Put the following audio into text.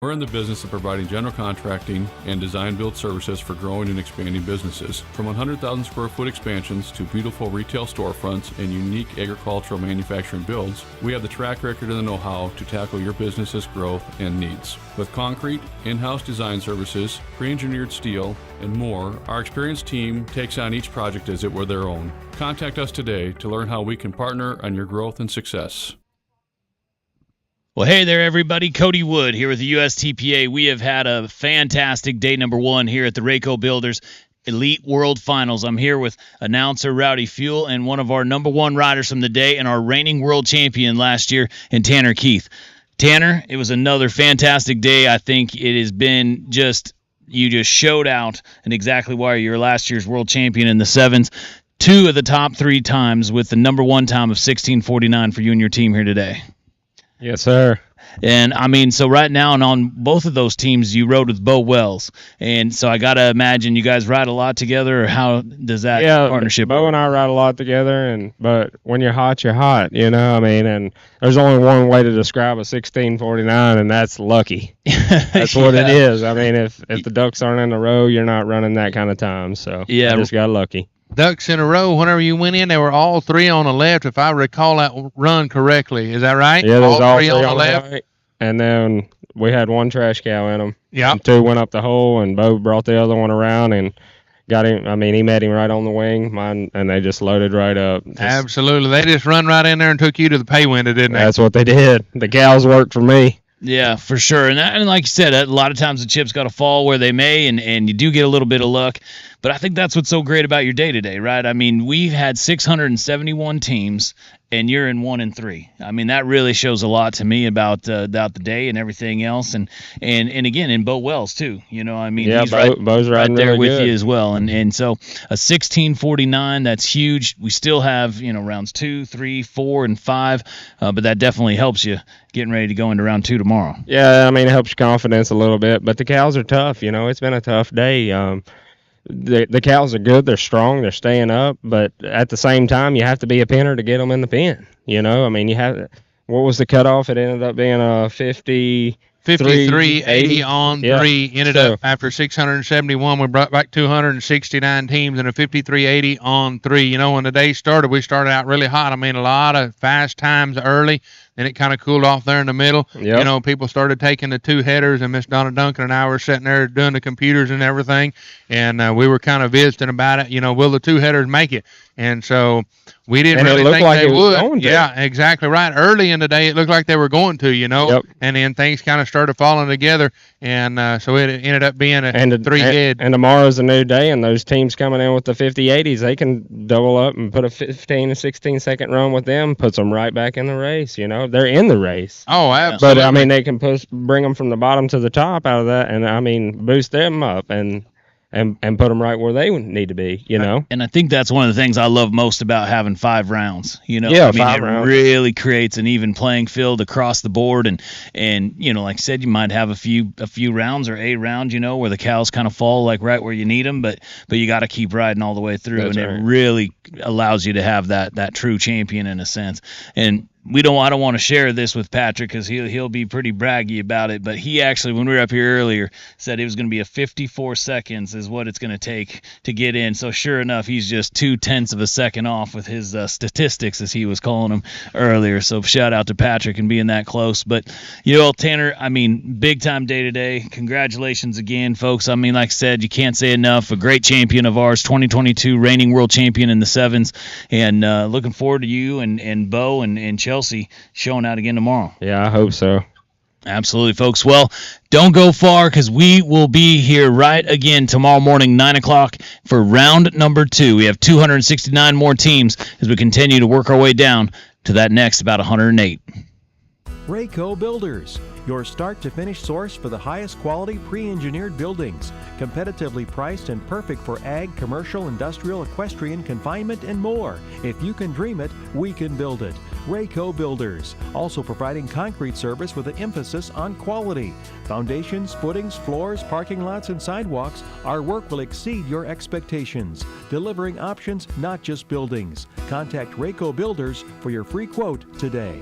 We're in the business of providing general contracting and design-build services for growing and expanding businesses. From 100,000 square foot expansions to beautiful retail storefronts and unique agricultural manufacturing builds, we have the track record and the know-how to tackle your business's growth and needs. With concrete, in-house design services, pre-engineered steel, and more, our experienced team takes on each project as it were their own. Contact us today to learn how we can partner on your growth and success. Well, hey there, everybody. Cody Wood here with the USTPA. We have had a fantastic day number one here at the Raeco Builders Elite World Finals. I'm here with announcer Rowdy Fuel and one of our number one riders from the day and our reigning world champion last year in Tanner Keith. Tanner, it was another fantastic day. I think it has been you just showed out and exactly why you're last year's world champion in the sevens. 2 of the top 3 times with the number one time of 16:49 for you and your team here today. Yes, sir. And, I mean, so right now and on both of those teams, you rode with Bo Wells. And so I got to imagine you guys ride a lot together, or how does that partnership Bo work? and I ride a lot together, but when you're hot, you know, I mean, and there's only one way to describe a 16:49, and that's lucky. That's what it is. I mean, if the ducks aren't in a row, you're not running that kind of time. So I just got lucky. Ducks in a row, whenever you went in, they were all 3 on the left, if I recall that run correctly. Is that right? Yeah, there's all 3 on the left. Right. And then we had 1 trash cow in them. Yeah. 2 went up the hole, and Bo brought the other one around and got him. I mean, he met him right on the wing, and they just loaded right up. Absolutely. They just run right in there and took you to the pay window, didn't they? That's what they did. The cows worked for me. Yeah, for sure. And like you said, a lot of times the chips got to fall where they may, and you do get a little bit of luck. But I think that's what's so great about your day-to-day, right? I mean, we've had 671 teams, and you're in 1 and 3. I mean, that really shows a lot to me about the day and everything else. And again, in Bo Wells, too. You know, I mean, he's Bo's right there really with good. you as well. And so a 16:49, that's huge. We still have, rounds 2, 3, 4, and 5, but that definitely helps you getting ready to go into round 2 tomorrow. Yeah, I mean, it helps your confidence a little bit, but the cows are tough. You know, it's been a tough day. The cows are good. They're strong. They're staying up. But at the same time, you have to be a pinner to get them in the pen. You know, I mean, what was the cutoff? It ended up being a 53-80 on 3. Ended up after 671. We brought back 269 teams and a 53-80 on 3. You know, when the day started, we started out really hot. I mean, a lot of fast times early. Then it kind of cooled off there in the middle. Yep. You know, people started taking the 2 headers, and Miss Donna Duncan and I were sitting there doing the computers and everything, and we were kind of visiting about it. You know, will the 2 headers make it? And so we didn't really think they would. Yeah, exactly right. Early in the day, it looked like they were going to, you know, Yep. and then things kind of started falling together, and so it ended up being a 3-head. And tomorrow's a new day, and those teams coming in with the 50-80s, they can double up and put a 15 to 16-second run with them, puts them right back in the race, you know. They're in the race. Oh, absolutely. But, I mean, they can bring them from the bottom to the top out of that, and, I mean, boost them up and put them right where they need to be, you know. And I think that's one of the things I love most about having 5 rounds. You know, Yeah, I mean, 5 it rounds. really creates an even playing field across the board. And you know, like I said, you might have a few rounds or a round, you know, where the cows kind of fall like right where you need them, but you got to keep riding all the way through, That's and right. it really allows you to have that true champion in a sense. And I don't want to share this with Patrick because he'll be pretty braggy about it, but he actually, when we were up here earlier, said it was going to be a 54 seconds is what it's going to take to get in. So sure enough, he's just 0.2 of a second off with his statistics, as he was calling them earlier. So shout out to Patrick and being that close. But, you know, Tanner, I mean, big time day today. Congratulations again, folks. I mean, like I said, you can't say enough. A great champion of ours, 2022 reigning world champion in the sevens, and looking forward to you and Bo and Chelsea showing out again tomorrow. Yeah, I hope so. Absolutely, folks. Well, don't go far because we will be here right again tomorrow morning, 9 o'clock, for round number 2. We have 269 more teams as we continue to work our way down to that next about 108. Raeco Builders, your start-to-finish source for the highest quality pre-engineered buildings, competitively priced and perfect for ag, commercial, industrial, equestrian, confinement, and more. If you can dream it, we can build it. Raeco Builders, also providing concrete service with an emphasis on quality. Foundations, footings, floors, parking lots, and sidewalks, our work will exceed your expectations. Delivering options, not just buildings. Contact Raeco Builders for your free quote today.